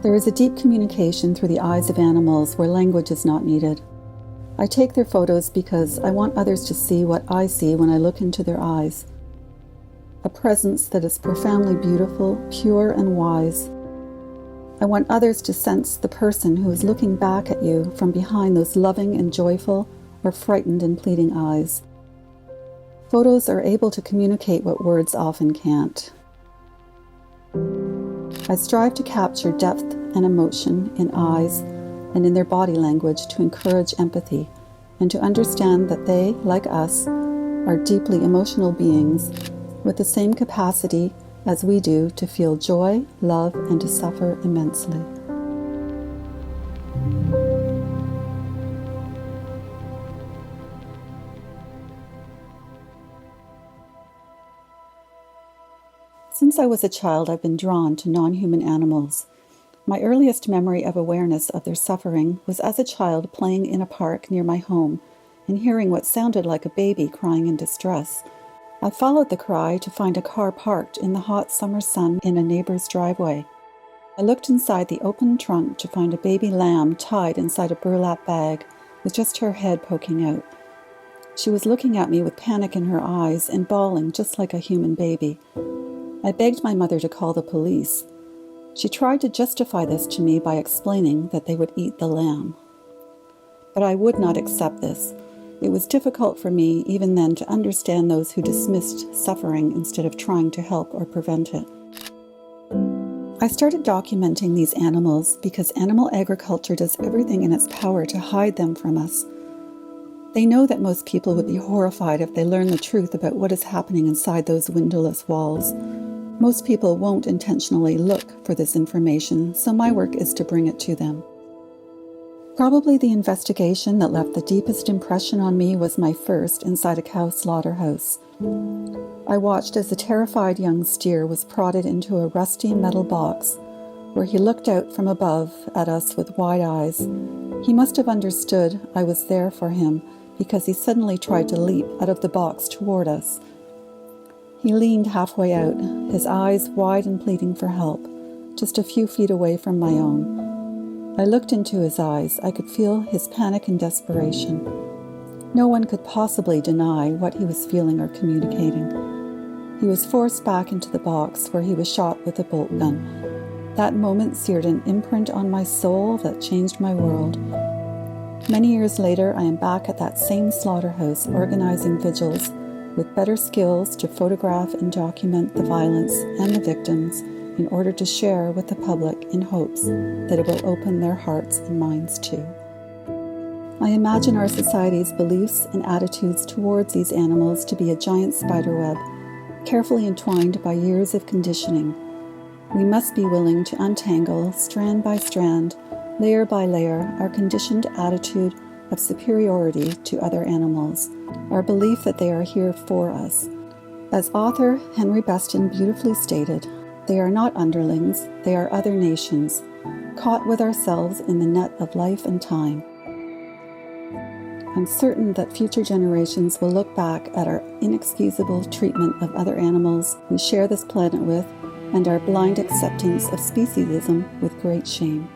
There is a deep communication through the eyes of animals where language is not needed. I take their photos because I want others to see what I see when I look into their eyes. A presence that is profoundly beautiful, pure, and wise. I want others to sense the person who is looking back at you from behind those loving and joyful or frightened and pleading eyes. Photos are able to communicate what words often can't. I strive to capture depth and emotion in eyes and in their body language to encourage empathy and to understand that they, like us, are deeply emotional beings with the same capacity as we do to feel joy, love, and to suffer immensely. Since I was a child, I've been drawn to non-human animals. My earliest memory of awareness of their suffering was as a child playing in a park near my home and hearing what sounded like a baby crying in distress. I followed the cry to find a car parked in the hot summer sun in a neighbor's driveway. I looked inside the open trunk to find a baby lamb tied inside a burlap bag with just her head poking out. She was looking at me with panic in her eyes and bawling just like a human baby. I begged my mother to call the police. She tried to justify this to me by explaining that they would eat the lamb. But I would not accept this. It was difficult for me even then to understand those who dismissed suffering instead of trying to help or prevent it. I started documenting these animals because animal agriculture does everything in its power to hide them from us. They know that most people would be horrified if they learned the truth about what is happening inside those windowless walls. Most people won't intentionally look for this information, so my work is to bring it to them. Probably the investigation that left the deepest impression on me was my first inside a cow slaughterhouse. I watched as a terrified young steer was prodded into a rusty metal box, where he looked out from above at us with wide eyes. He must have understood I was there for him, because he suddenly tried to leap out of the box toward us. He leaned halfway out, his eyes wide and pleading for help, just a few feet away from my own. I looked into his eyes. I could feel his panic and desperation. No one could possibly deny what he was feeling or communicating. He was forced back into the box where he was shot with a bolt gun. That moment seared an imprint on my soul that changed my world. Many years later, I am back at that same slaughterhouse organizing vigils with better skills to photograph and document the violence and the victims in order to share with the public in hopes that it will open their hearts and minds too. I imagine our society's beliefs and attitudes towards these animals to be a giant spiderweb, carefully entwined by years of conditioning. We must be willing to untangle, strand by strand, layer by layer, our conditioned attitude of superiority to other animals, our belief that they are here for us. As author Henry Beston beautifully stated, they are not underlings, they are other nations, caught with ourselves in the net of life and time. I'm certain that future generations will look back at our inexcusable treatment of other animals we share this planet with and our blind acceptance of speciesism with great shame.